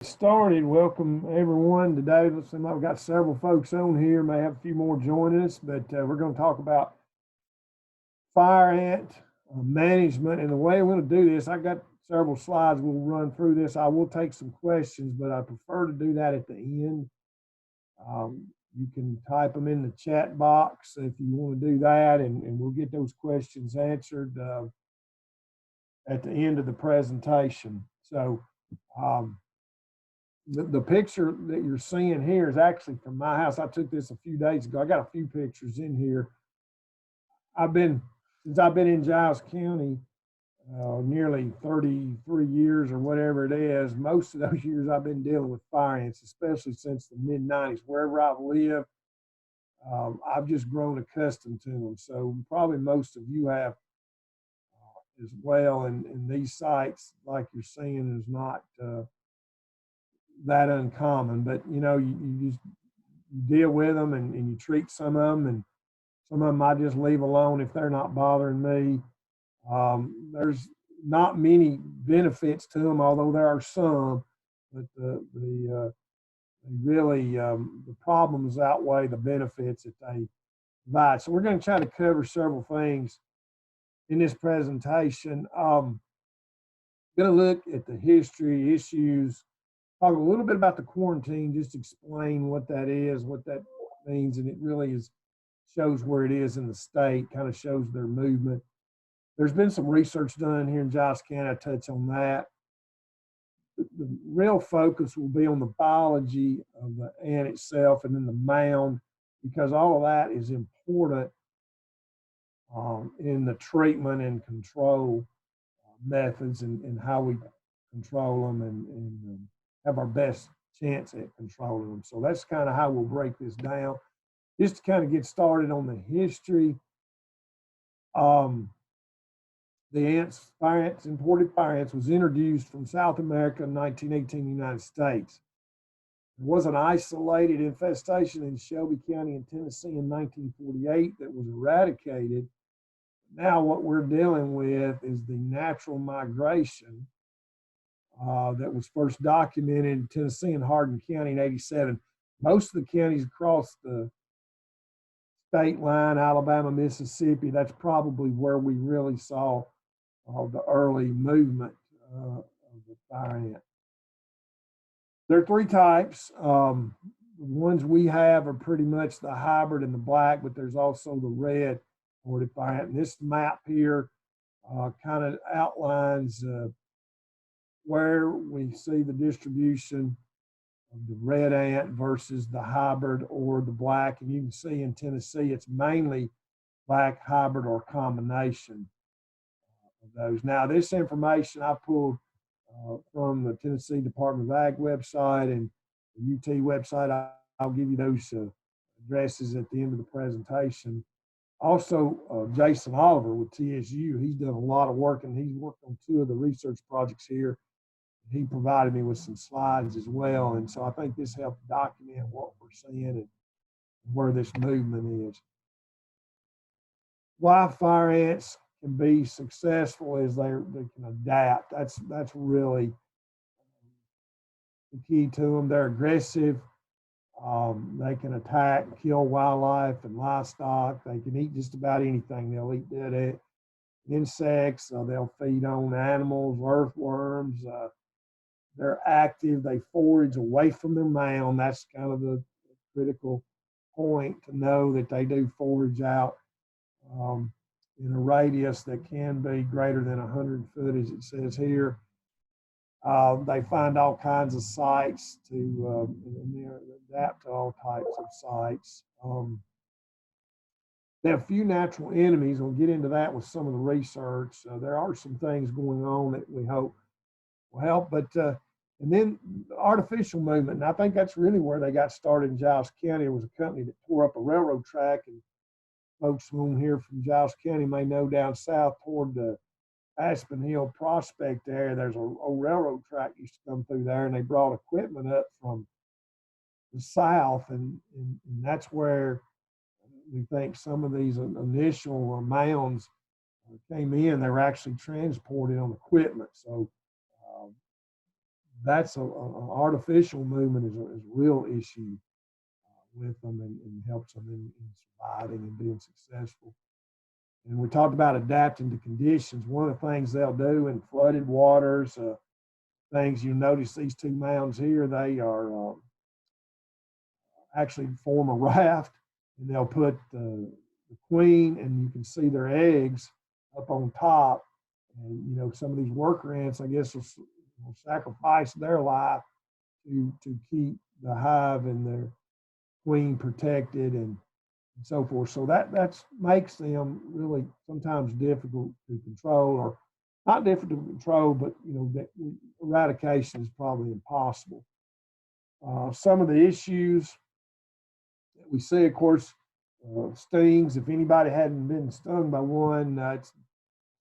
Started. Welcome everyone. Today, it looks like we've got several folks on here. May have a few more joining us, but we're going to talk about fire ant management. And the way I'm going to do this, I got several slides. We'll run through this. I will take some questions, but I prefer to do that at the end. You can type them in the chat box if you want to do that, and we'll get those questions answered at the end of the presentation. So. The picture that you're seeing here is actually from my house. I took this a few days ago. I got a few pictures in here. Since I've been in Giles County, nearly 33 years or whatever it is. Most of those years I've been dealing with fire ants, especially since the mid 90s. Wherever I've lived, I've just grown accustomed to them. So probably most of you have as well. And these sites, like you're seeing, is not that uncommon, but you just deal with them and you treat some of them, and some of them I just leave alone if they're not bothering me. There's not many benefits to them, although there are some, but the problems outweigh the benefits that they provide. So we're going to try to cover several things in this presentation. Going to look at the history, issues, talk a little bit about the quarantine, just explain what that is, what that means, and it really shows where it is in the state, kind of shows their movement. There's been some research done here in Giles County. I touch on that. The real focus will be on the biology of the ant itself and then the mound, because all of that is important in the treatment and control methods and how we control them and have our best chance at controlling them. So that's kind of how we'll break this down. Just to kind of get started on the history, the imported fire ants was introduced from South America in 1918 in the United States. There was an isolated infestation in Shelby County in Tennessee in 1948 that was eradicated. Now what we're dealing with is the natural migration that was first documented in Tennessee and Hardin County in 87. Most of the counties across the state line, Alabama, Mississippi, that's probably where we really saw the early movement of the fire ant. There are three types. The ones we have are pretty much the hybrid and the black, but there's also the red imported fire ant. And this map here kind of outlines where we see the distribution of the red ant versus the hybrid or the black. And you can see in Tennessee, it's mainly black, hybrid, or combination of those. Now, this information I pulled from the Tennessee Department of Ag website and the UT website. I'll give you those addresses at the end of the presentation. Also, Jason Oliver with TSU, he's done a lot of work, and he's worked on two of the research projects here. He provided me with some slides as well, and so I think this helped document what we're seeing and where this movement is. Why fire ants can be successful is they can adapt. That's really the key to them. They're aggressive. They can attack, kill wildlife and livestock. They can eat just about anything. They'll eat dead insects. They'll feed on animals, earthworms. They're active. They forage away from their mound. That's kind of the critical point to know that they do forage out in a radius that can be greater than 100 foot, as it says here. They find all kinds of sites to adapt to all types of sites. They have few natural enemies. We'll get into that with some of the research. There are some things going on that we hope will help, but and then the artificial movement, and I think that's really where they got started in Giles County. It was a company that tore up a railroad track, and folks on here from Giles County may know down south toward the Aspen Hill Prospect area, there's a railroad track used to come through there, and they brought equipment up from the south, and that's where we think some of these initial mounds came in. They were actually transported on equipment. So that's a artificial movement is a real issue with them and helps them in surviving and being successful. And we talked about adapting to conditions. One of the things they'll do in flooded waters, things you notice these two mounds here, they are actually form a raft, and they'll put the queen, and you can see their eggs up on top. And some of these worker ants, I guess, will sacrifice their life to keep the hive and their queen protected and so forth. So that makes them really sometimes difficult to control, or not difficult to control, but that eradication is probably impossible. Some of the issues that we see, of course, stings. If anybody hadn't been stung by one, it's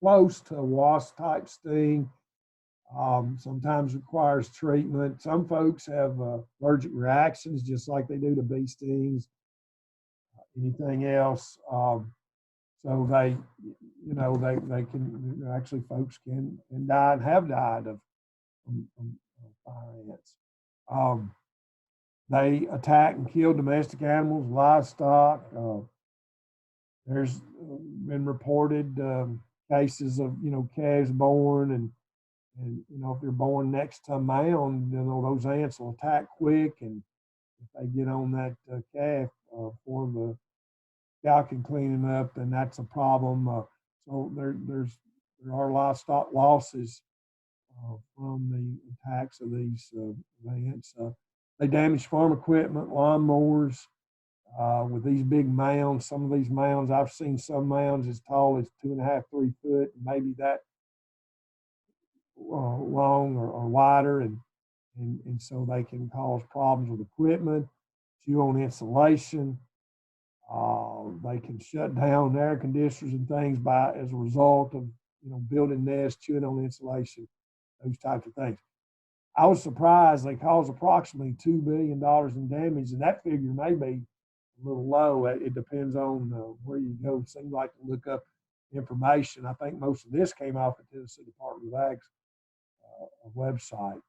close to a wasp type sting. Sometimes requires treatment. Some folks have allergic reactions, just like they do to bee stings, anything else. So they can actually, folks can die and have died from fire ants. They attack and kill domestic animals, livestock. There's been reported cases of calves born, and if they're born next to a mound, those ants will attack quick, and if they get on that calf before the cow can clean him up, then that's a problem. So there are livestock losses from the attacks of these ants. They damage farm equipment, lawnmowers. With these big mounds, some of these mounds, I've seen some mounds as tall as 2.5, 3 foot, maybe that long or wider, and so they can cause problems with equipment, chew on insulation. They can shut down air conditioners and things as a result of building nests, chewing on insulation, those types of things. I was surprised they caused approximately $2 billion in damage, and that figure may be a little low. It depends on where you go. It seems like to look up information. I think most of this came off the Tennessee Department of Ag's website.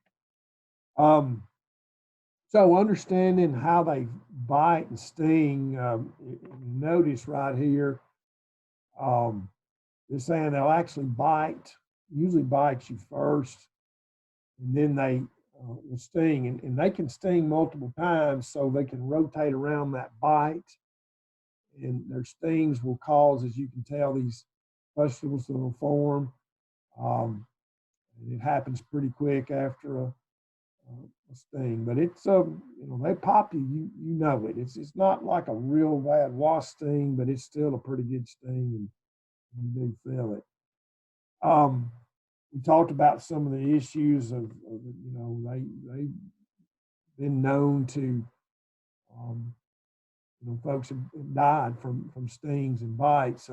So understanding how they bite and sting, notice right here, they're saying they'll actually usually bite you first, and then they will sting, and they can sting multiple times, so they can rotate around that bite, and their stings will cause, as you can tell, these pustules that will form. And it happens pretty quick after a sting, but it's they pop you, you know it. It's not like a real bad wasp sting, but it's still a pretty good sting, and you do feel it. We talked about some of the issues of they've been known to folks have died from stings and bites.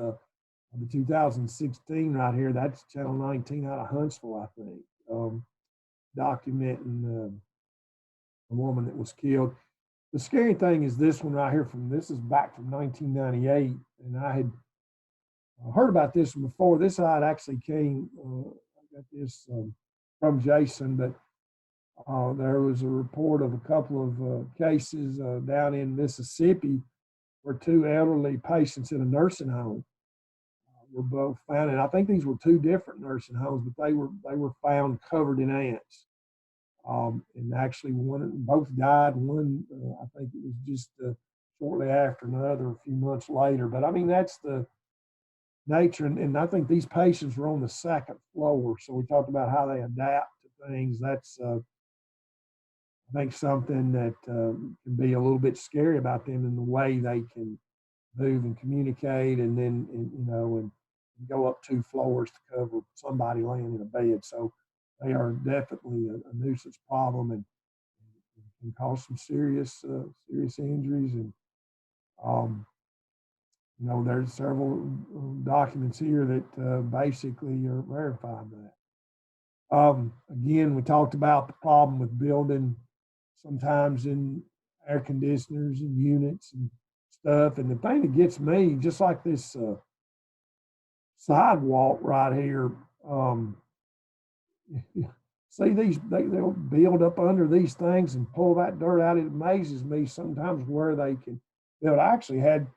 The 2016 right here, that's Channel 19 out of Huntsville, I think, documenting a woman that was killed. The scary thing is this one right here. This is back from 1998, and I had heard about this one before. This side actually came. I got this from Jason, but there was a report of a couple of cases down in Mississippi where two elderly patients in a nursing home were both found, and I think these were two different nursing homes, but they were found covered in ants. And actually, both died. One, I think it was just shortly after, another a few months later. But I mean, that's the nature. And I think these patients were on the second floor. So we talked about how they adapt to things. That's, I think, something that can be a little bit scary about them in the way they can move and communicate, and then, and go up 2 floors to cover somebody laying in a bed. So they are definitely a nuisance problem, and can cause some serious injuries. And there's several documents here that basically are verifying that. Again, we talked about the problem with building sometimes in air conditioners and units and stuff. And the thing that gets me, just like this sidewalk right here, see these, they'll build up under these things and pull that dirt out. It amazes me sometimes where they can build. I actually had,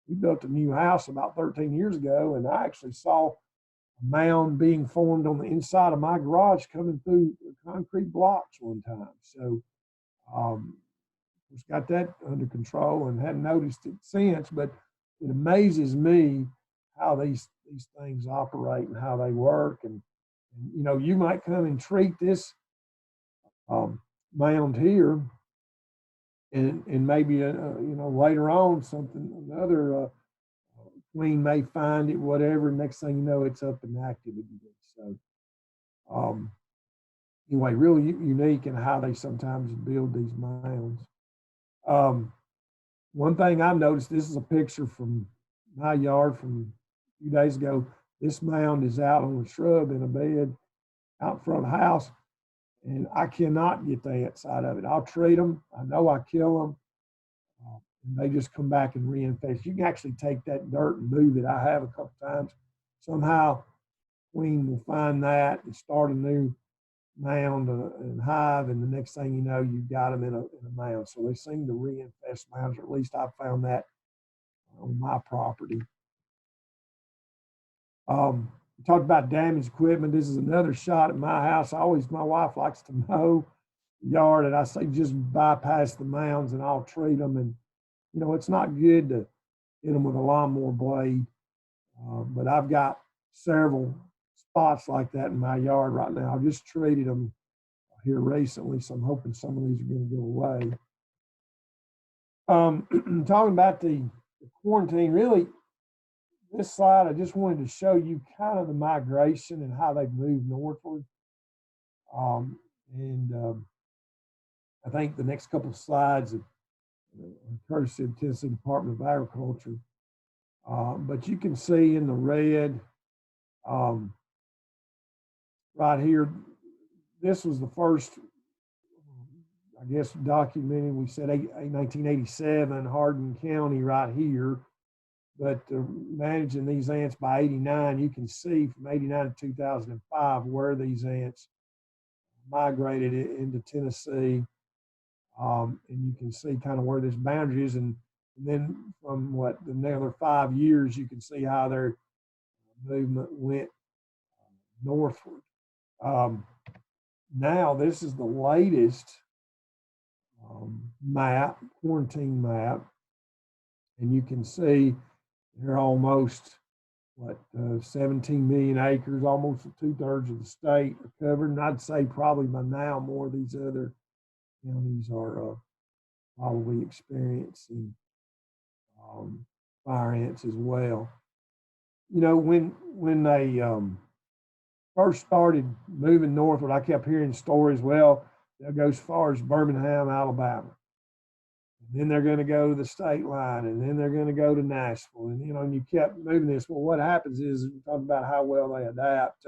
we built a new house about 13 years ago, and I actually saw a mound being formed on the inside of my garage coming through concrete blocks one time. So, just got that under control and hadn't noticed it since, but it amazes me how these things operate and how they work. And you know, you might come and treat this mound here, and maybe you know, later on something another queen may find it, whatever. Next thing you know, it's up and active again. So anyway, really unique in how they sometimes build these mounds. One thing I've noticed, this is a picture from my yard from a few days ago. This mound is out on a shrub in a bed out in front of the house, and I cannot get the ants out of it. I'll treat them. I know I kill them. And they just come back and reinfest. You can actually take that dirt and move it. I have a couple times. Somehow, queen will find that and start a new mound and hive, and the next thing you know, you've got them in a mound. So they seem to reinfest mounds, or at least I found that on my property. We talked about damaged equipment. This is another shot at my house. My wife likes to mow the yard, and I say just bypass the mounds and I'll treat them. And you know, it's not good to hit them with a lawnmower blade, but I've got several spots like that in my yard right now. I've just treated them here recently, so I'm hoping some of these are going to go away. Talking about the quarantine, really, this slide, I just wanted to show you kind of the migration and how they've moved northward. I think the next couple of slides are courtesy of the Tennessee Department of Agriculture. But you can see in the red right here, this was the first, I guess, documented. We said 1987, Hardin County right here. But managing these ants by 89, you can see from 89 to 2005 where these ants migrated into Tennessee. And you can see kind of where this boundary is. And then from another 5 years, you can see how their movement went northward. Now, this is the latest quarantine map. And you can see they're almost 17 million acres, almost 2/3 of the state are covered. And I'd say probably by now more of these other counties are probably experiencing fire ants as well. You know, when they first started moving northward, I kept hearing stories. Well, they'll go as far as Birmingham, Alabama. Then they're going to go to the state line, and then they're going to go to Nashville, and you know, and you kept moving this. Well, what happens is, we talk about how well they adapt.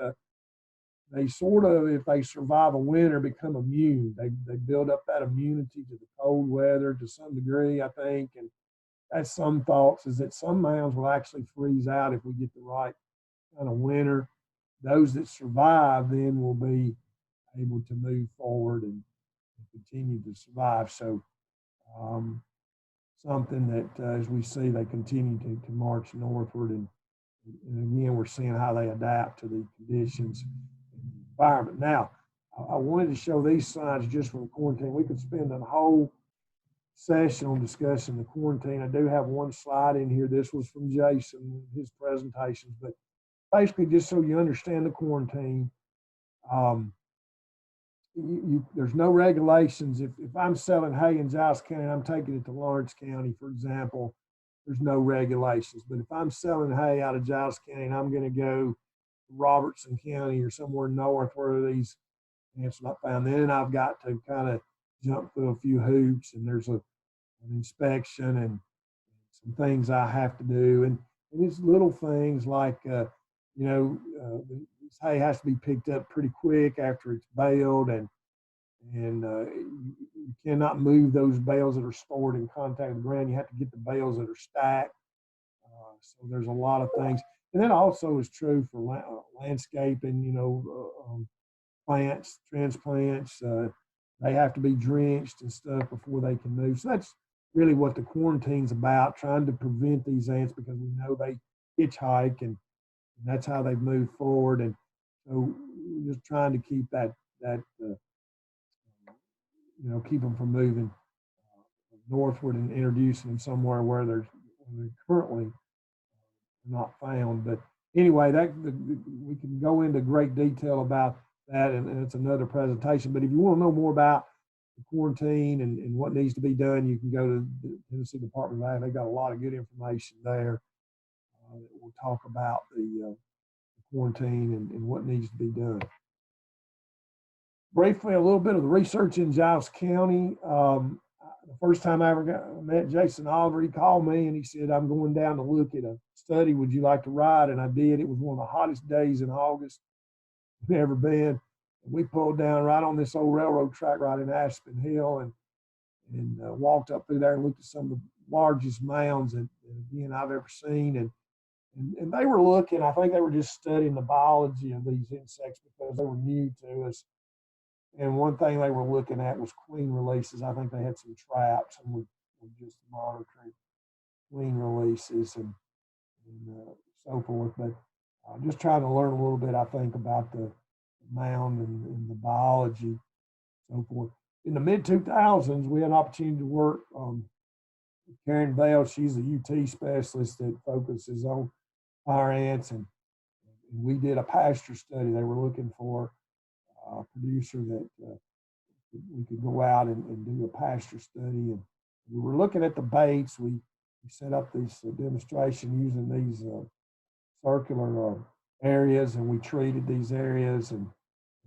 They sort of, if they survive a winter, become immune. They build up that immunity to the cold weather to some degree, I think, and that's some thoughts is that some mounds will actually freeze out if we get the right kind of winter. Those that survive then will be able to move forward and continue to survive. So. Something that, as we see, they continue to march northward, and again, we're seeing how they adapt to the conditions and the environment. Now, I wanted to show these signs just from quarantine. We could spend a whole session on discussing the quarantine. I do have one slide in here. This was from Jason, his presentations, but basically just so you understand the quarantine. There's no regulations. If I'm selling hay in Giles County, I'm taking it to Lawrence County, for example, there's no regulations. But if I'm selling hay out of Giles County and I'm going to go to Robertson County or somewhere north where these ants are not found, then I've got to kind of jump through a few hoops, and there's an inspection and some things I have to do. And it's little things like, this hay has to be picked up pretty quick after it's baled, and you cannot move those bales that are stored in contact with the ground. You have to get the bales that are stacked. So there's a lot of things, and that also is true for landscaping. plants, transplants. They have to be drenched and stuff before they can move. So that's really what the quarantine's about, trying to prevent these ants because we know they hitchhike and that's how they move forward. And so we're just trying to keep keep them from moving northward and introducing them somewhere where they're currently not found. But anyway, we can go into great detail about that, and it's another presentation. But if you want to know more about the quarantine and what needs to be done, you can go to the Tennessee Department of Ag. They've got a lot of good information there that will talk about the quarantine and what needs to be done. Briefly, a little bit of the research in Giles County. The first time I ever met Jason Oliver, he called me and he said, I'm going down to look at a study. Would you like to ride? And I did. It was one of the hottest days in August I've ever been. And we pulled down right on this old railroad track right in Aspen Hill and walked up through there and looked at some of the largest mounds that again, I've ever seen. And they were looking, I think they were just studying the biology of these insects because they were new to us. And one thing they were looking at was queen releases. I think they had some traps and we're just monitoring queen releases and so forth. But just trying to learn a little bit, I think, about the mound and the biology, so forth. In the mid-2000s, we had an opportunity to work with Karen Bell. She's a UT specialist that focuses on fire ants, and we did a pasture study. They were looking for a producer that we could go out and do a pasture study. And we were looking at the baits. We set up this demonstration using these circular areas, and we treated these areas and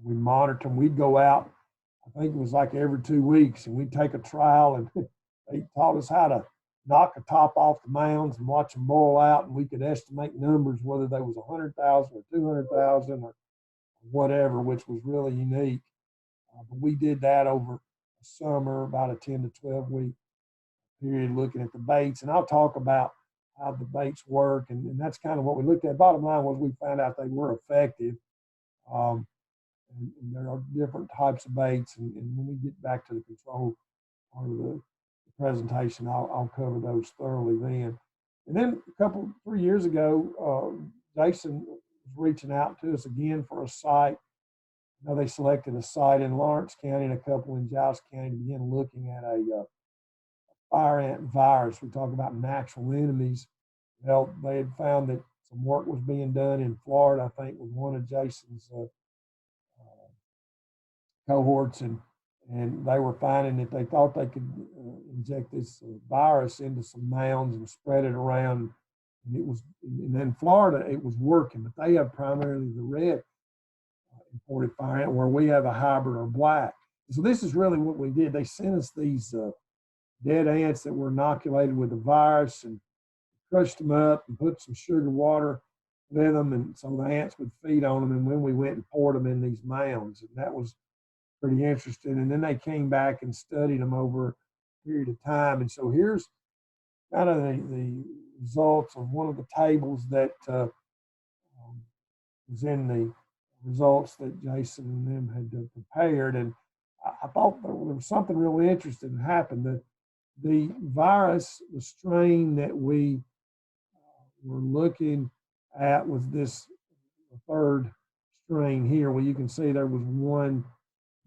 we monitored them. We'd go out, I think it was like every 2 weeks, and we'd take a trial, and they taught us how to knock the top off the mounds and watch them boil out, and we could estimate numbers, whether they was 100,000 or 200,000 or whatever, which was really unique. But we did that over a summer, about a 10 to 12 week period, looking at the baits. And I'll talk about how the baits work, and that's kind of what we looked at. Bottom line was we found out they were effective. And there are different types of baits, and when we get back to the control part of the presentation, I'll cover those thoroughly then. And then 3 years ago, Jason was reaching out to us again for a site. Now they selected a site in Lawrence County and a couple in Giles County to begin looking at a fire ant virus. We talk about natural enemies. Well, they had found that some work was being done in Florida, I think, with one of Jason's cohorts, and they were finding that they thought they could inject this virus into some mounds and spread it around. And it was, and in Florida, it was working, but they have primarily the red imported fire ant, where we have a hybrid or black. So this is really what we did. They sent us these dead ants that were inoculated with the virus and crushed them up and put some sugar water with them, and so the ants would feed on them. And when we went and poured them in these mounds, and that was pretty interesting. And then they came back and studied them over a period of time. And so here's kind of the results of one of the tables that was in the results that Jason and them had prepared. And I thought there was something really interesting that happened. The virus, the strain that we were looking at was this third strain here, where you can see there was one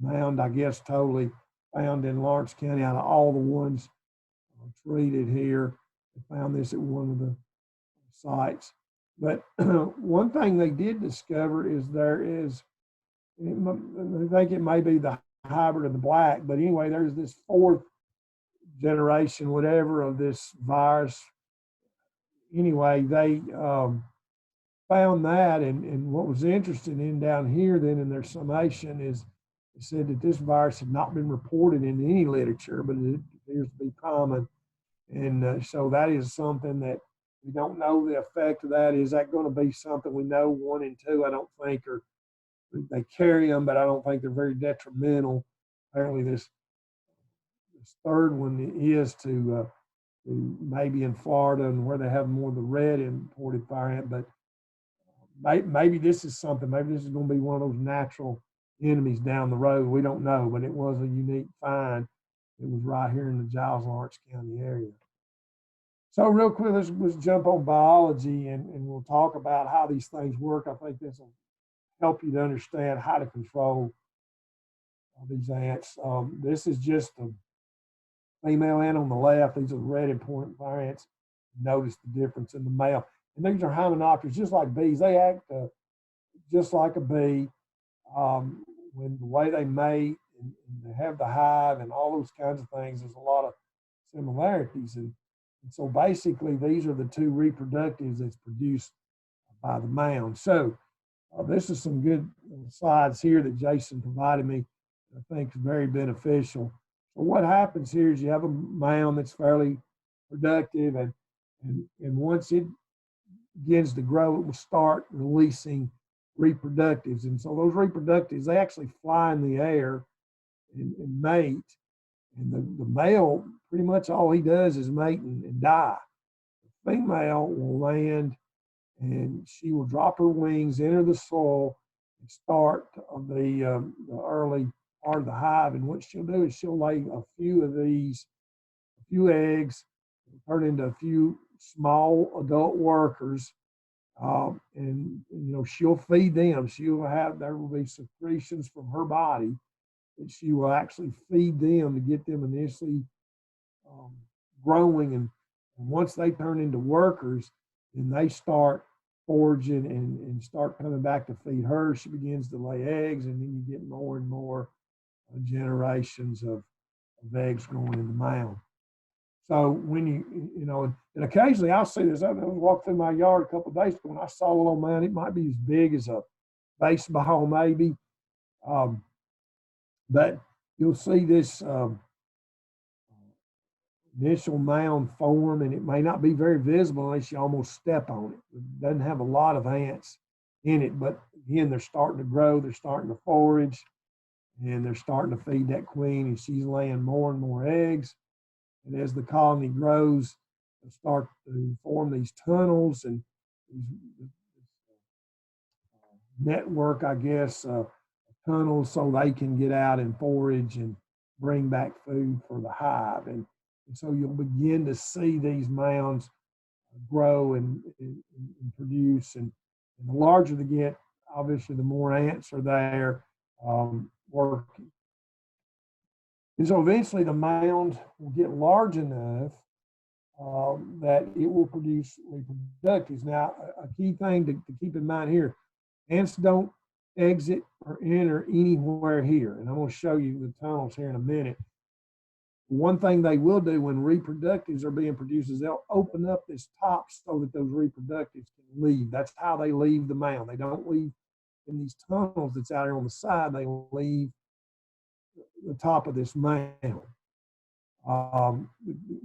mound, I guess, totally found in Lawrence County out of all the ones treated here. They found this at one of the sites. But one thing they did discover is there is, I think it may be the hybrid of the black, but anyway, there's this fourth generation, whatever, of this virus. Anyway, they found that, and what was interesting in down here then in their summation is they said that this virus had not been reported in any literature, but it appears to be common. And so that is something that we don't know the effect of that. Is that going to be something we know? 1 and 2, I don't think, or they carry them, but I don't think they're very detrimental. Apparently this third one is to maybe in Florida and where they have more of the red imported fire ant, but maybe this is something, maybe this is going to be one of those natural enemies down the road. We don't know, but it was a unique find. It was right here in the Giles Lawrence County area. So real quick, let's jump on biology and we'll talk about how these things work. I think this will help you to understand how to control these ants. This is just the female ant on the left. These are the red important fire ants. Notice the difference in the male. And these are hymenopterous, just like bees. They act just like a bee. When the way they mate and they have the hive and all those kinds of things, there's a lot of similarities. And so basically, these are the two reproductives that's produced by the mound. So this is some good slides here that Jason provided me. I think is very beneficial. So what happens here is you have a mound that's fairly productive, and once it begins to grow, it will start releasing reproductives. And so those reproductives, they actually fly in the air and mate. And the male, pretty much all he does is mate and die. The female will land and she will drop her wings, enter the soil, and start the early part of the hive. And what she'll do is she'll lay a few of these, a few eggs, turn into a few small adult workers. And you know, she'll feed them. There will be secretions from her body that she will actually feed them to get them initially growing. And once they turn into workers, then they start foraging and start coming back to feed her. She begins to lay eggs, and then you get more and more generations of eggs growing in the mound. So when you know, and occasionally I'll see this. I walked through my yard a couple of days ago and I saw a little mound. It might be as big as a baseball, maybe. But you'll see this initial mound form, and it may not be very visible unless you almost step on it. It doesn't have a lot of ants in it, but again, they're starting to grow, they're starting to forage, and they're starting to feed that queen, and she's laying more and more eggs. And as the colony grows, they start to form these tunnels and these network, I guess, tunnels so they can get out and forage and bring back food for the hive. And so you'll begin to see these mounds grow and produce. And the larger they get, obviously, the more ants are there working. And so eventually the mound will get large enough that it will produce reproductives. Now, a key thing to keep in mind here, ants don't exit or enter anywhere here. And I'm going to show you the tunnels here in a minute. One thing they will do when reproductives are being produced is they'll open up this top so that those reproductives can leave. That's how they leave the mound. They don't leave in these tunnels that's out here on the side. They leave the top of this mound.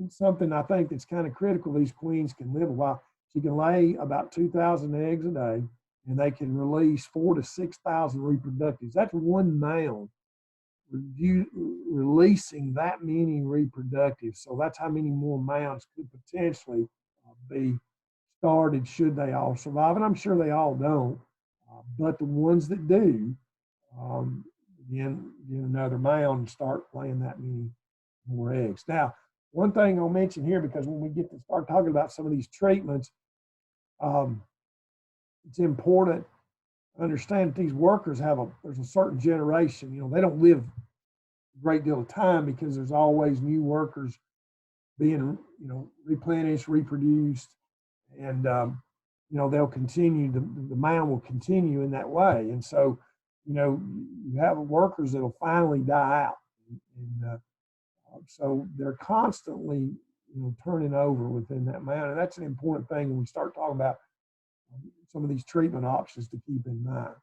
Something I think that's kind of critical, these queens can live a while. She can lay about 2,000 eggs a day, and they can release 4,000 to 6,000 reproductives. That's one mound releasing that many reproductives. So that's how many more mounds could potentially be started should they all survive. And I'm sure they all don't, but the ones that do, again, get another mound and start laying that many more eggs. Now, one thing I'll mention here, because when we get to start talking about some of these treatments, it's important to understand that these workers there's a certain generation, you know, they don't live a great deal of time because there's always new workers being, you know, replenished, reproduced, and, you know, they'll continue, the mound will continue in that way. And so, you know, you have workers that'll finally die out. And so they're constantly, you know, turning over within that mound. And that's an important thing when we start talking about some of these treatment options to keep in mind.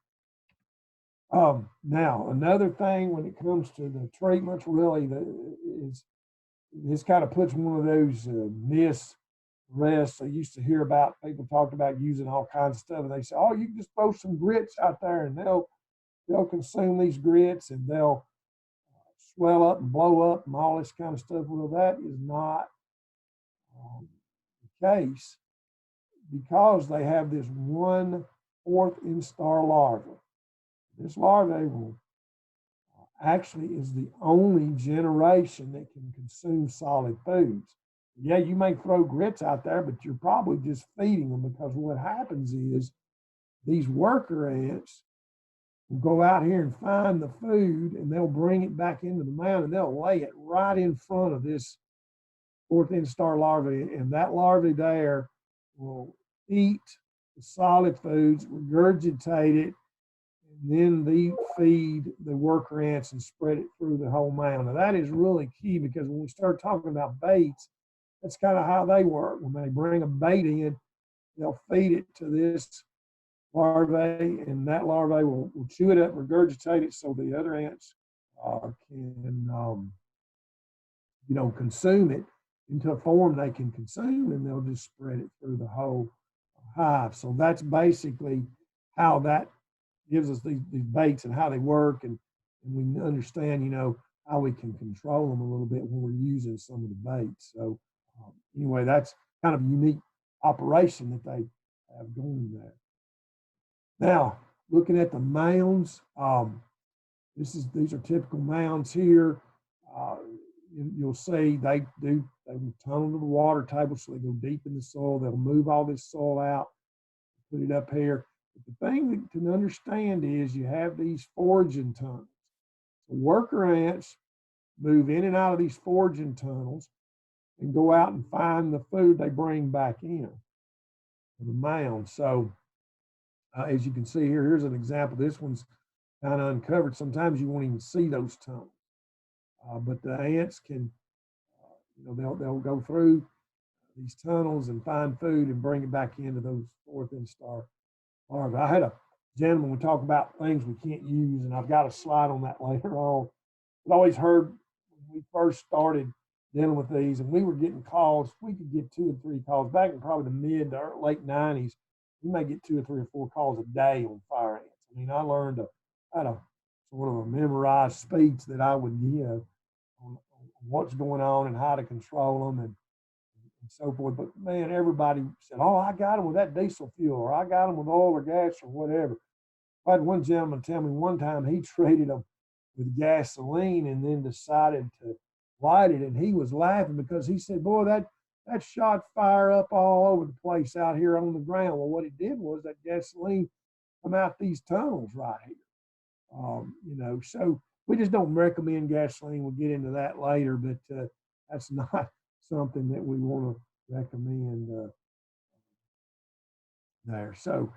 Now, another thing when it comes to the treatments, really, is this kind of puts one of those myths rest. I used to hear about people talked about using all kinds of stuff, and they say, "Oh, you can just throw some grits out there, and they'll consume these grits, and they'll swell up and blow up, and all this kind of stuff." Well, that is not the case, because they have this 1/4 instar larva. This larvae will actually is the only generation that can consume solid foods. Yeah, you may throw grits out there, but you're probably just feeding them, because what happens is these worker ants will go out here and find the food, and they'll bring it back into the mound, and they'll lay it right in front of this fourth instar larvae, and that larvae there will eat the solid foods, regurgitate it, and then they feed the worker ants and spread it through the whole mound. Now that is really key, because when we start talking about baits, that's kind of how they work. When they bring a bait in, they'll feed it to this larvae, and that larvae will chew it up, regurgitate it, so the other ants can, consume it into a form they can consume, and they'll just spread it through the whole hive. So that's basically how that gives us these baits and how they work, and we understand, how we can control them a little bit when we're using some of the baits. So anyway, that's kind of a unique operation that they have going there. Now, looking at the mounds, these are typical mounds here. You'll see they will tunnel to the water table, so they go deep in the soil. They'll move all this soil out, put it up here. But the thing to understand is you have these foraging tunnels. So worker ants move in and out of these foraging tunnels and go out and find the food they bring back in to the mound. So as you can see here, here's an example. This one's kind of uncovered. Sometimes you won't even see those tunnels. But the ants can, they'll go through these tunnels and find food and bring it back into those fourth instar larvae. I had a gentleman, we talk about things we can't use, and I've got a slide on that later on. I've always heard when we first started dealing with these, and we were getting calls, we could get 2 or 3 calls back in probably the mid to late 90s. We may get 2 or 3 or 4 calls a day on fire ants. I mean, I learned how to sort of a memorized speech that I would give on what's going on and how to control them and so forth. But man, everybody said, "Oh, I got them with that diesel fuel, or I got them with oil or gas or whatever." I had one gentleman tell me one time he traded them with gasoline and then decided to light it, and he was laughing because he said, "Boy, that shot fire up all over the place out here on the ground." Well, what it did was that gasoline come out these tunnels right here. So we just don't recommend gasoline. We'll get into that later, but that's not something that we want to recommend there. So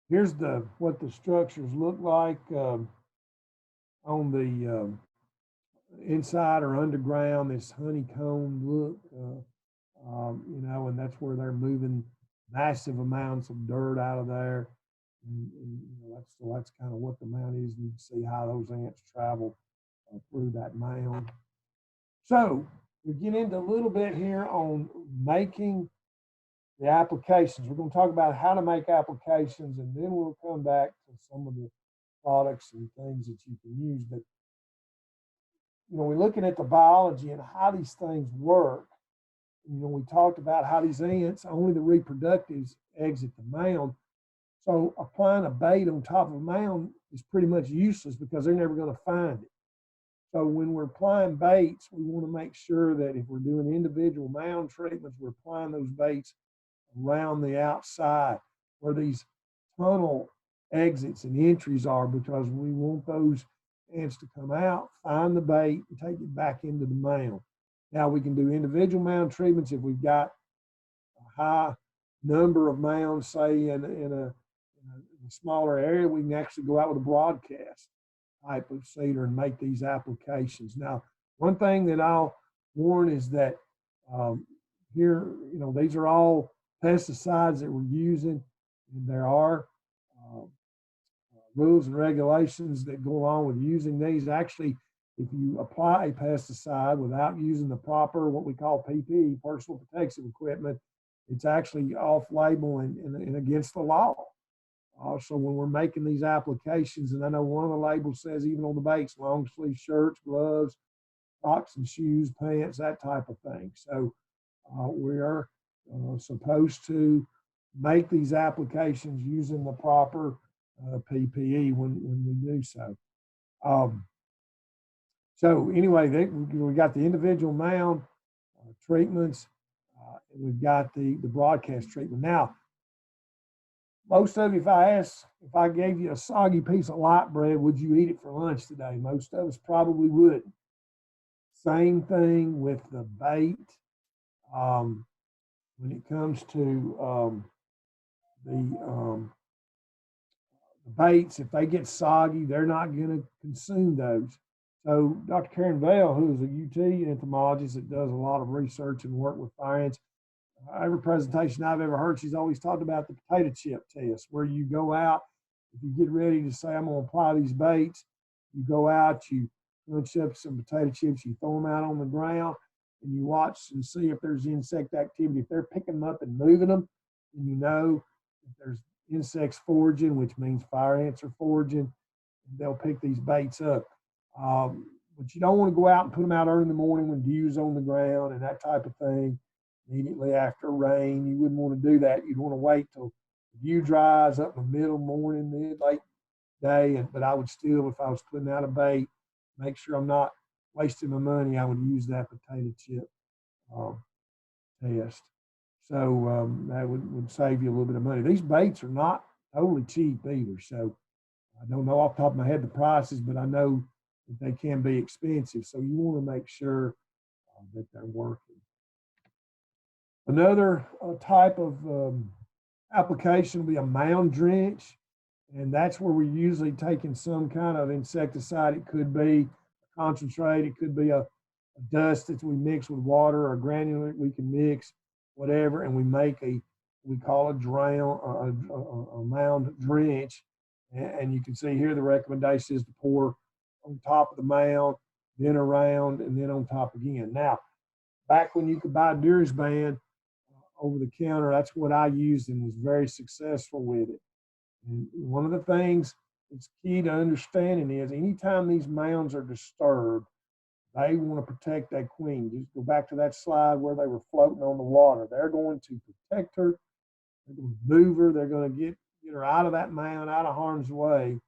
here's what the structures look like on the inside or underground. This honeycomb look, and that's where they're moving massive amounts of dirt out of there. And that's kind of what the mound is. You can see how those ants travel through that mound. So we get into a little bit here on making the applications. We're going to talk about how to make applications, and then we'll come back to some of the products and things that you can use. But we're looking at the biology and how these things work. We talked about how these ants, only the reproductives exit the mound. So applying a bait on top of a mound is pretty much useless because they're never going to find it. So when we're applying baits, we want to make sure that if we're doing individual mound treatments, we're applying those baits around the outside where these tunnel exits and entries are, because we want those ants to come out, find the bait, and take it back into the mound. Now we can do individual mound treatments if we've got a high number of mounds, say in a smaller area. We can actually go out with a broadcast type of seeder and make these applications. Now, one thing that I'll warn is that here, these are all pesticides that we're using, and there are rules and regulations that go along with using these. Actually, if you apply a pesticide without using the proper, what we call PPE, personal protective equipment, it's actually off-label and against the law. So when we're making these applications, and I know one of the labels says even on the baits, long sleeve shirts, gloves, socks and shoes, pants, that type of thing. So we are supposed to make these applications using the proper PPE when we do so. So anyway, we got the individual mound treatments, and we've got the broadcast treatment. Now, most of you, if I gave you a soggy piece of light bread, would you eat it for lunch today? Most of us probably would. Same thing with the bait. When it comes to the baits, if they get soggy, they're not going to consume those. So Dr. Karen Vale, who is a UT entomologist that does a lot of research and work with fire ants, every presentation I've ever heard, she's always talked about the potato chip test, where you go out, if you get ready to say, I'm going to apply these baits, you go out, you punch up some potato chips, you throw them out on the ground, and you watch and see if there's insect activity. If they're picking them up and moving them, then you know if there's insects foraging, which means fire ants are foraging, they'll pick these baits up. But you don't want to go out and put them out early in the morning when dew's on the ground and that type of thing. Immediately after rain, you wouldn't want to do that. You'd want to wait till the dew dries up in the middle morning, late day. But I would still, if I was putting out a bait, make sure I'm not wasting my money. I would use that potato chip test. So that would save you a little bit of money. These baits are not totally cheap either. So I don't know off the top of my head the prices, but I know that they can be expensive. So you want to make sure that they're working. Another type of application will be a mound drench. And that's where we're usually taking some kind of insecticide. It could be a concentrate. It could be a dust that we mix with water or granular we can mix, whatever. And we make we call a mound drench. And you can see here the recommendation is to pour on top of the mound, then around, and then on top again. Now, back when you could buy DuraSpan over the counter, that's what I used and was very successful with it. And one of the things that's key to understanding is anytime these mounds are disturbed, they want to protect that queen. Just go back to that slide where they were floating on the water. They're going to protect her. They're going to move her. They're going to get her out of that mound, out of harm's way.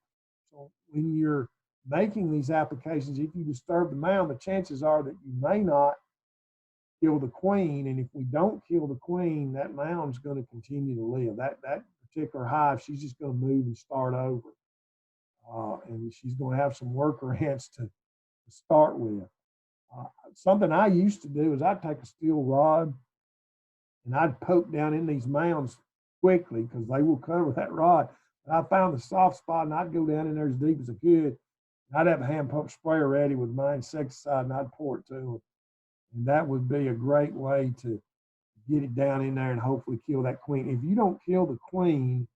So when you're making these applications, if you disturb the mound, the chances are that you may not kill the queen. And if we don't kill the queen, that mound's going to continue to live. That particular hive, she's just going to move and start over. And she's going to have some worker ants to start with. Something I used to do is I'd take a steel rod and I'd poke down in these mounds quickly because they will cover that rod. And I found the soft spot and I'd go down in there as deep as I could. I'd have a hand pump sprayer ready with my insecticide and I'd pour it to them. And that would be a great way to get it down in there and hopefully kill that queen. If you don't kill the queen,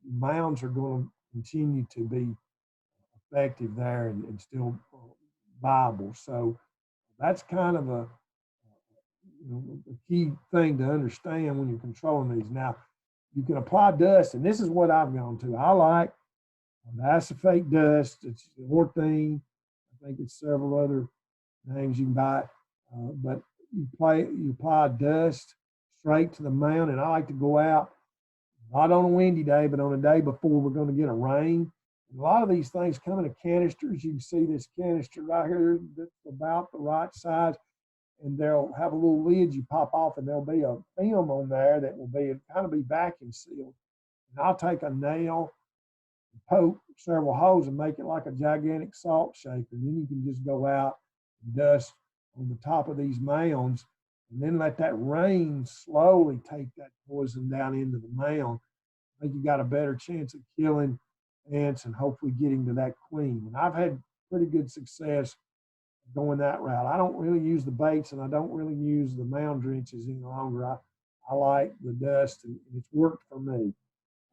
mounds are going to continue to be effective there and still viable. So that's kind of a key thing to understand when you're controlling these. Now, you can apply dust, and this is what I've gone to. I like the acephate dust. It's orthene. I think it's several other names you can buy. But you apply dust straight to the mound, and I like to go out, not on a windy day, but on a day before we're going to get a rain. And a lot of these things come in a canisters. You can see this canister right here that's about the right size, and they'll have a little lid you pop off, and there'll be a film on there that will be kind of be vacuum sealed. And I'll take a nail, poke several holes, and make it like a gigantic salt shaker. And then you can just go out and dust on the top of these mounds, and then let that rain slowly take that poison down into the mound. I think you got a better chance of killing ants and hopefully getting to that queen. And I've had pretty good success going that route. I don't really use the baits and I don't really use the mound drenches any longer. I like the dust and it's worked for me.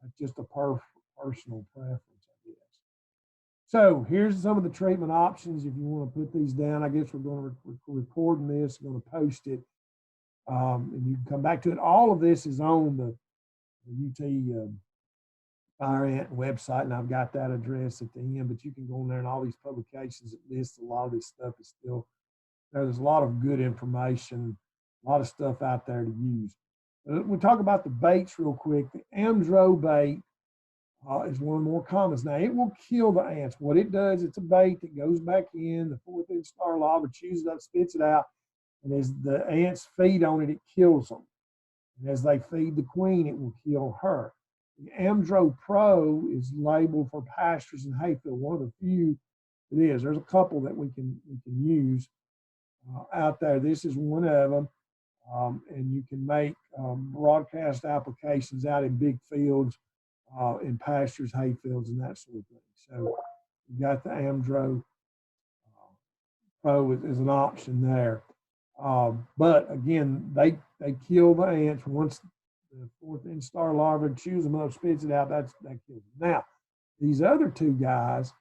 That's just a personal preference, I guess. So here's some of the treatment options. If you want to put these down, I guess we're going to record this, we're going to post it, and you can come back to it. All of this is on the UT Fire Ant website, and I've got that address at the end, but you can go in there and all these publications that list a lot of this stuff is still there. There's a lot of good information, a lot of stuff out there to use. We'll talk about the baits real quick. The Amdro bait, is one of the more commons. Now, it will kill the ants. What it does, it's a bait that goes back in. The fourth instar larva chews it up, spits it out, and as the ants feed on it, it kills them. And as they feed the queen, it will kill her. The Amdro Pro is labeled for pastures and hayfield, one of the few it is. There's a couple that we can use out there. This is one of them, and you can make broadcast applications out in big fields, in pastures, hayfields, and that sort of thing. So you got the Amdro Pro is an option there. But again, they kill the ants once the fourth instar larva chews them up, spits it out. That kills them. Now, these other two guys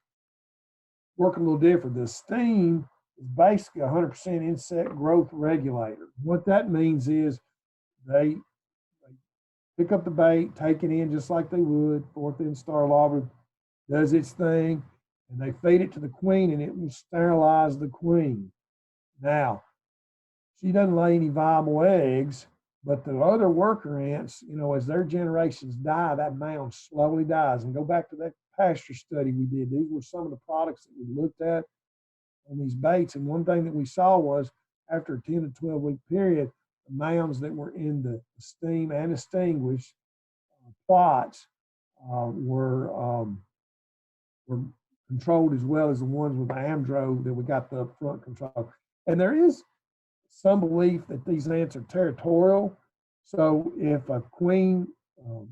work a little different. The steam is basically 100% insect growth regulator. What that means is they pick up the bait, take it in just like they would. Fourth instar larva does its thing, and they feed it to the queen, and it will sterilize the queen. Now, she doesn't lay any viable eggs, but the other worker ants, as their generations die, that mound slowly dies. And go back to that pasture study we did. These were some of the products that we looked at on these baits. And one thing that we saw was after a 10 to 12 week period, the mounds that were in the steam and extinguished plots were controlled as well as the ones with the Amdro that we got the upfront control. And there is some belief that these ants are territorial. So if a queen,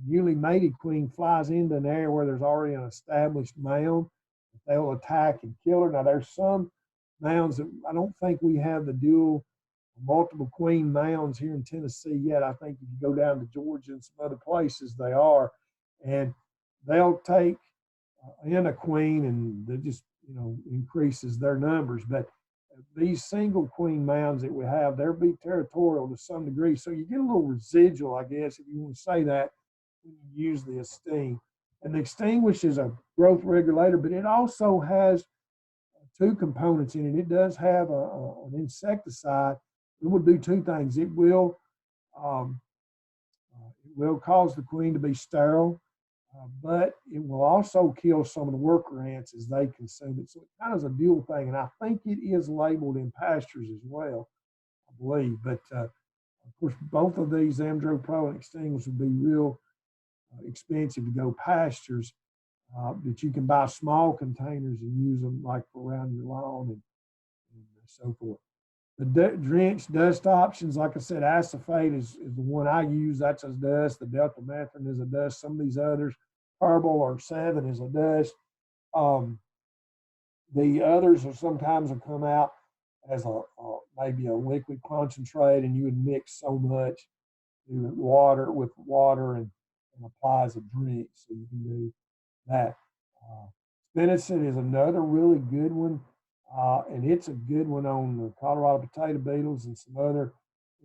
newly mated queen, flies into an area where there's already an established mound, they'll attack and kill her. Now, there's some mounds that I don't think we have the dual multiple queen mounds here in Tennessee yet. I think if you go down to Georgia and some other places, they are. And they'll take in a queen, and that just, increases their numbers. But these single queen mounds that we have, they'll be territorial to some degree. So you get a little residual, I guess, if you want to say that, when you use the Esteem. And the Extinguish is a growth regulator, but it also has two components in it. It does have an insecticide. It will do two things. It will cause the queen to be sterile, but it will also kill some of the worker ants as they consume it. So it kind of is a dual thing, and I think it is labeled in pastures as well, I believe. But of course, both of these, Amdro Pro and Extinguish, would be real expensive to go pastures, but you can buy small containers and use them like around your lawn and so forth. The drenched dust options, like I said, acephate is the one I use. That's a dust. The deltamethrin is a dust. Some of these others, Herbal or 7 is a dust. The others are sometimes will come out as maybe a liquid concentrate, and you would mix so much with water and apply as a drink. So you can do that. Spinosyn is another really good one. And it's a good one on the Colorado potato beetles and some other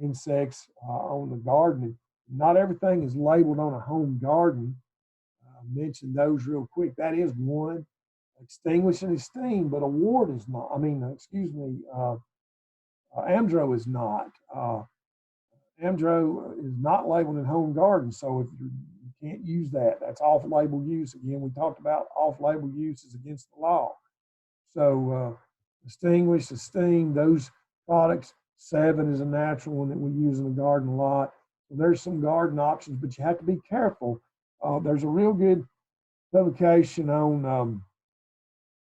insects on the garden. Not everything is labeled on a home garden. Mention those real quick. That is one. Extinguish and Esteem, but Award is not. Amdro is not. Amdro is not labeled in home garden, so if you can't use that, that's off-label use. Again, we talked about off-label use is against the law. So Extinguish, Esteem, those products. 7 is a natural one that we use in the garden a lot. So there's some garden options, but you have to be careful. There's a real good publication on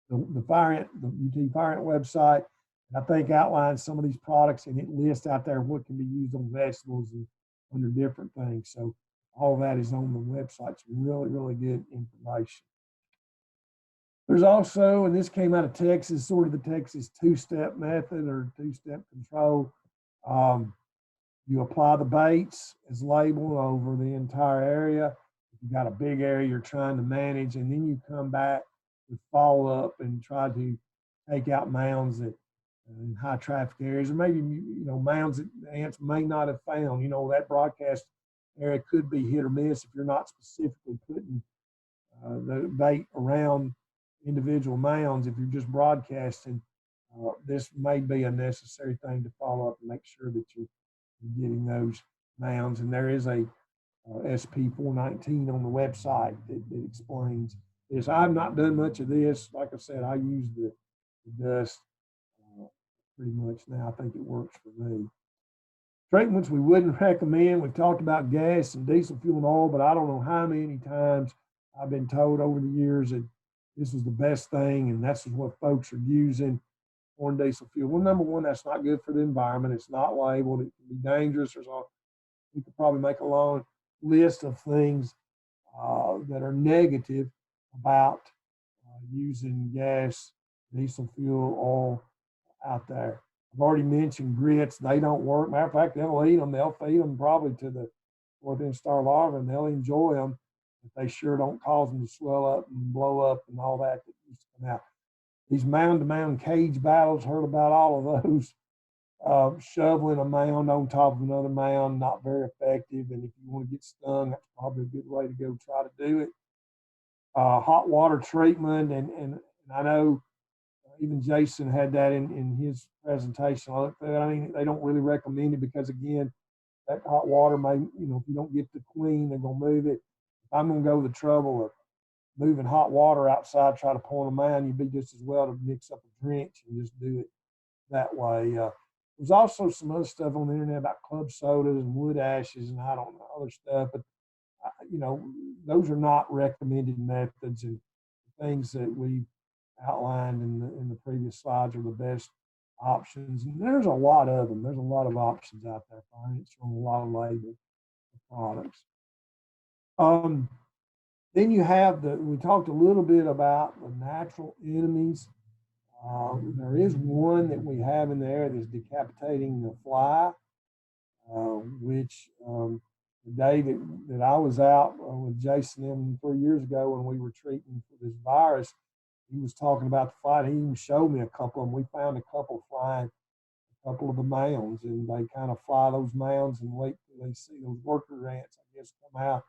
the UT Fire Ant website. I think outlines some of these products, and it lists out there what can be used on vegetables and under different things. So all that is on the website. Some really, really good information. There's also, and this came out of Texas, sort of the Texas two-step method or two-step control. You apply the baits as labeled over the entire area. If you've got a big area you're trying to manage, and then you come back with follow-up and try to take out mounds that in high traffic areas, or maybe mounds that the ants may not have found. That broadcast area could be hit or miss if you're not specifically putting the bait around individual mounds. If you're just broadcasting, this may be a necessary thing to follow up and make sure that you're getting those mounds. And there is a SP 419 on the website that explains this. I've not done much of this. Like I said, I use the dust pretty much now. I think it works for me. Treatments we wouldn't recommend. We've talked about gas and diesel fuel and oil, but I don't know how many times I've been told over the years that this is the best thing and that's what folks are using, corn diesel fuel. Well, number one, that's not good for the environment. It's not labeled. It can be dangerous. We could probably make a long list of things that are negative about using gas, diesel fuel, oil out there. I've already mentioned grits. They don't work. Matter of fact, they'll eat them. They'll feed them probably to the fourth instar larvae, and they'll enjoy them. But they sure don't cause them to swell up and blow up and all that used to come out. These mound-to-mound cage battles, heard about all of those. Shoveling a mound on top of another mound, not very effective. And if you want to get stung, that's probably a good way to go try to do it. Hot water treatment, and I know even Jason had that in his presentation. I mean, they don't really recommend it because, again, that hot water may, if you don't get the clean, they're going to move it. If I'm going to go the trouble of moving hot water outside, try to pour on a mound, you'd be just as well to mix up a drench and just do it that way. There's also some other stuff on the internet about club sodas and wood ashes and I don't know other stuff, but those are not recommended methods, and things that we outlined in the previous slides are the best options. And there's a lot of them. There's a lot of options out there for it from a lot of label products. Then you have we talked a little bit about the natural enemies. There is one that we have in there that's decapitating the fly, which the day that I was out with Jason 3 years ago when we were treating for this virus, he was talking about the fly. He even showed me a couple of them. We found a couple flying a couple of the mounds, and they kind of fly those mounds and wait till they see those worker ants, I guess, come out,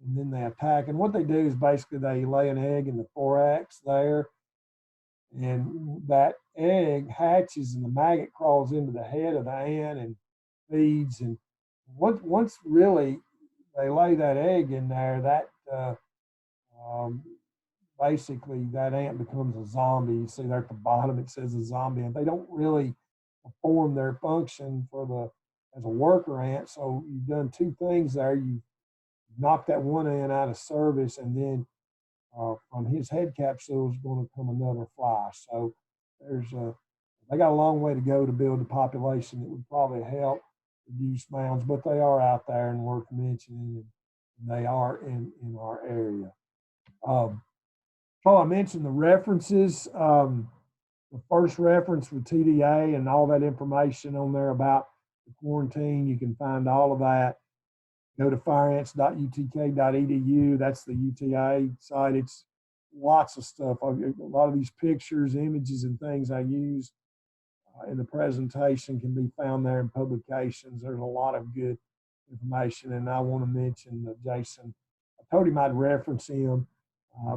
and then they attack. And what they do is basically they lay an egg in the thorax there, and that egg hatches and the maggot crawls into the head of the ant and feeds. And once really they lay that egg in there, that basically that ant becomes a zombie. You see there at the bottom it says a zombie, and they don't really perform their function as a worker ant. So you've done two things there. You knock that one ant out of service, and then from his head capsule is going to come another fly. So they got a long way to go to build a population that would probably help reduce mounds, but they are out there and worth mentioning, and they are in our area. I mentioned the references. The first reference with TDA and all that information on there about the quarantine, you can find all of that. Go to fireants.utk.edu. That's the UTA site. It's lots of stuff. A lot of these pictures, images, and things I use in the presentation can be found there in publications. There's a lot of good information, and I want to mention Jason. I told him I'd reference him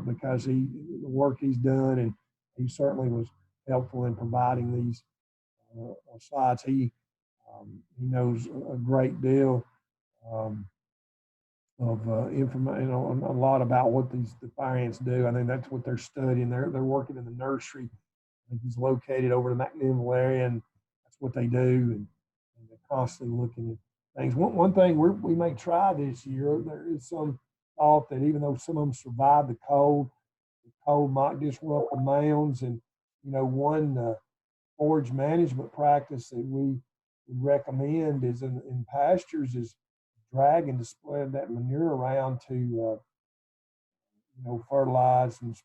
because the work he's done, and he certainly was helpful in providing these slides. He knows a great deal of information, a lot about what the fire ants do. I think that's what they're studying. They're working in the nursery. I think he's located over the McMinnville area, and that's what they do. And they're constantly looking at things. One thing we may try this year, there is some thought that even though some of them survive the cold might disrupt the mounds. And one forage management practice that we recommend is in pastures is dragging to spread that manure around to fertilize and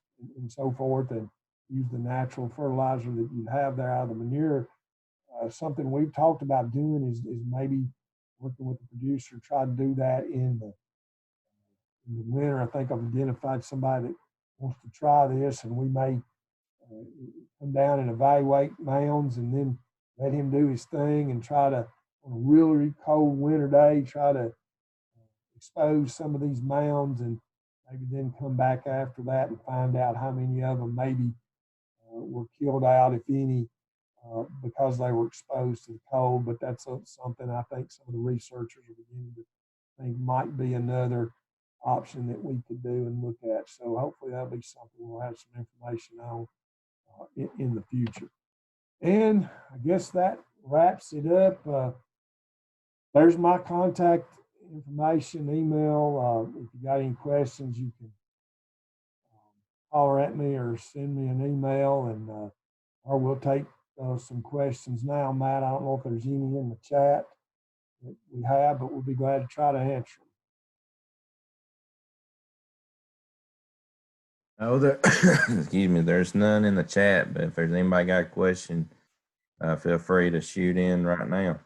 so forth, and use the natural fertilizer that you have there out of the manure. Something we've talked about doing is maybe working with the producer, try to do that in the winter. I think I've identified somebody that wants to try this, and we may come down and evaluate mounds and then let him do his thing and try to, on a really cold winter day, try to expose some of these mounds, and maybe then come back after that and find out how many of them maybe were killed out, if any, because they were exposed to the cold. But that's something I think some of the researchers are beginning to think might be another option that we could do and look at. So hopefully that'll be something we'll have some information on in the future. And I guess that wraps it up. There's my contact information, email. If you got any questions, you can holler at me or send me an email, and or we'll take some questions now. Matt, I don't know if there's any in the chat that we have, but we'll be glad to try to answer them. Oh, there, excuse me, there's none in the chat, but if there's anybody got a question, feel free to shoot in right now.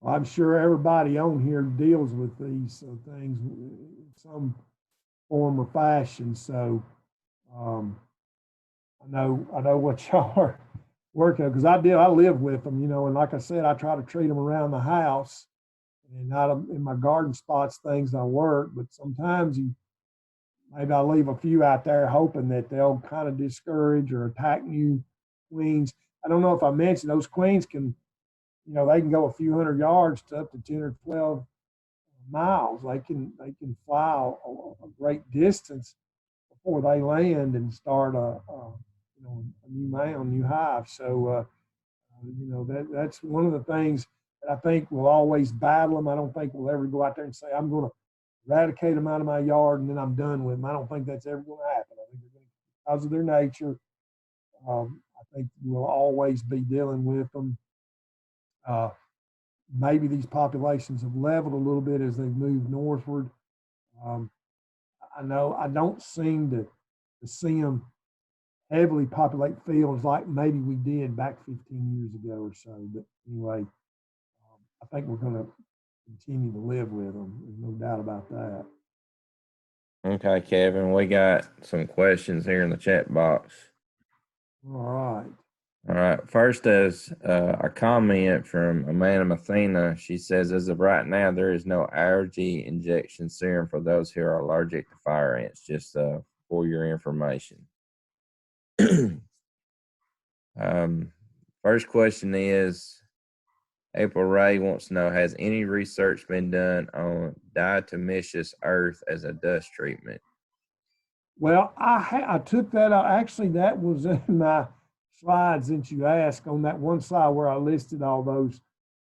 Well, I'm sure everybody on here deals with these things in some form or fashion. So I know what y'all are working because I live with them, and like I said, I try to treat them around the house and not in my garden spots, things I work. But sometimes maybe I leave a few out there hoping that they'll kind of discourage or attack new queens. I don't know if I mentioned those queens can, they can go a few hundred yards to up to 10 or 12 miles. They can fly a great distance before they land and start a new mound, new hive. So that's one of the things that I think we'll always battle them. I don't think we'll ever go out there and say I'm going to eradicate them out of my yard and then I'm done with them. I don't think that's ever going to happen. I think they're going to, because of their nature. I think we'll always be dealing with them. Maybe these populations have leveled a little bit as they've moved northward. I know I don't seem to see them heavily populate fields like maybe we did back 15 years ago or so. But anyway, I think we're going to continue to live with them. There's no doubt about that. Okay, Kevin, we got some questions here in the chat box. All right. All right. First is a comment from Amanda Mathena. She says, as of right now, there is no allergy injection serum for those who are allergic to fire ants, just for your information. First question is, April Ray wants to know, has any research been done on diatomaceous earth as a dust treatment? Well, I took that out. Actually, that was in my slides that you asked on that one slide where I listed all those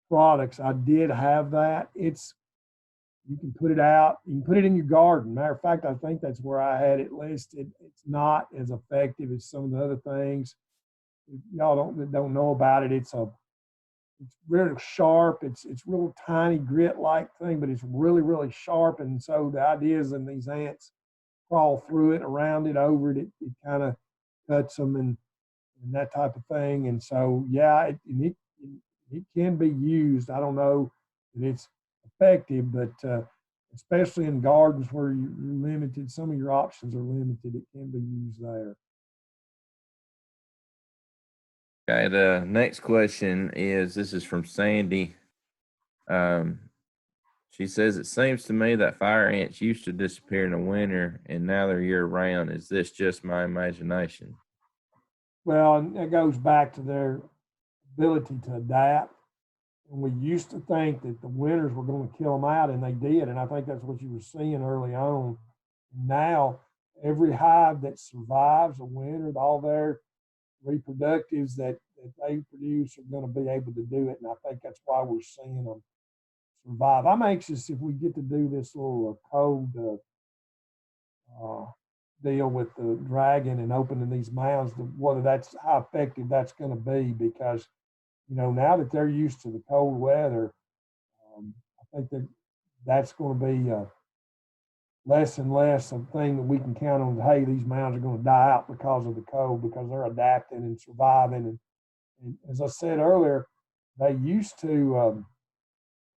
products. I did have that. You can put it out. You can put it in your garden. Matter of fact, I think that's where I had it listed. It's not as effective as some of the other things. If y'all don't know about it, it's really sharp. It's real tiny grit-like thing, but it's really, really sharp. And so the idea is, when these ants crawl through it, around it, over it, it kind of cuts them and that type of thing. And so, yeah, it can be used. I don't know that it's effective, but especially in gardens where you're limited, some of your options are limited, it can be used there. Okay, the next question this is from Sandy. She says, it seems to me that fire ants used to disappear in the winter and now they're year round. Is this just my imagination? Well, it goes back to their ability to adapt. And we used to think that the winters were going to kill them out, and they did. And I think that's what you were seeing early on. Now, every hive that survives a winter, all their reproductives that they produce are going to be able to do it. And I think that's why we're seeing them survive. I'm anxious if we get to do this little code deal with the dragon and opening these mounds, whether that's how effective that's going to be, because now that they're used to the cold weather, I think that's going to be less and less a thing that we can count on. Hey, these mounds are going to die out because of the cold, because they're adapting and surviving. And as I said earlier, they used to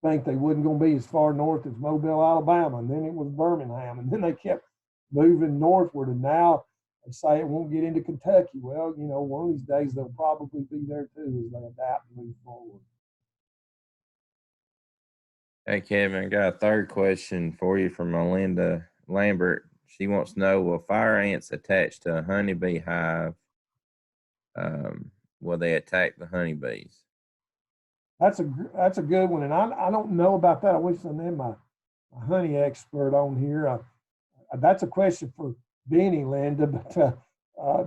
think they wasn't going to be as far north as Mobile, Alabama, and then it was Birmingham, and then they kept moving northward, and now they say it won't get into Kentucky. Well, one of these days they'll probably be there too as they adapt and move forward. Hey, Kevin, I got a third question for you from Melinda Lambert. She wants to know, will fire ants attached to a honeybee hive, will they attack the honeybees? That's a good one, and I don't know about that. I wish I had my honey expert on here. That's a question for Benny, Linda, but I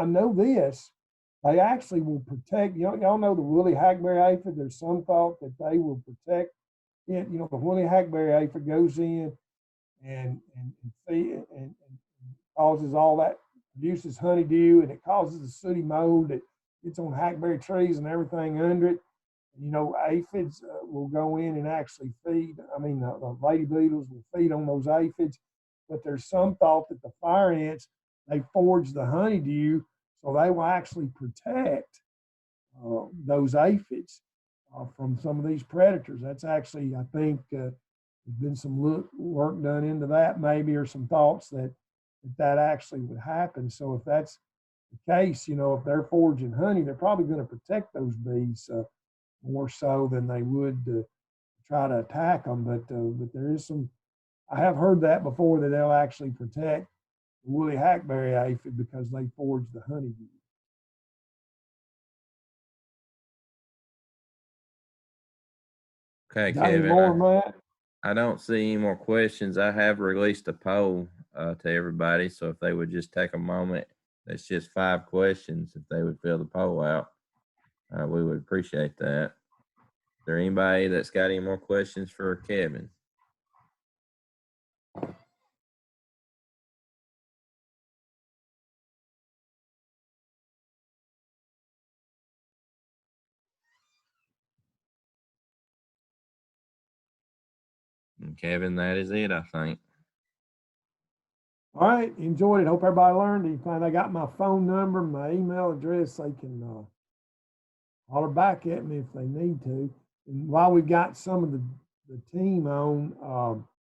know this. They actually will protect. Y'all know the woolly hackberry aphid. There's some thought that they will protect it. The woolly hackberry aphid goes in and causes all that, produces honeydew, and it causes the sooty mold that gets on hackberry trees and everything under it. Aphids will go in and actually feed. The lady beetles will feed on those aphids, but there's some thought that the fire ants, they forage the honeydew, so they will actually protect those aphids from some of these predators. That's actually, I think, there's been some work done into that, maybe, or some thoughts that actually would happen. So if that's the case, if they're foraging honey, they're probably going to protect those bees more so than they would try to attack them. But there is some, I have heard that before, that they'll actually protect the woolly hackberry aphid because they forage the honeydew. Okay, Got any Kevin. more, Matt? I don't see any more questions. I have released a poll to everybody, so if they would just take a moment, that's just 5 questions. If they would fill the poll out, we would appreciate that. Is there anybody that's got any more questions for Kevin? And Kevin, that is it, I think. All right, enjoyed it. Hope everybody learned anything. They got my phone number, my email address. They can holler back at me if they need to. And while we got some of the team on,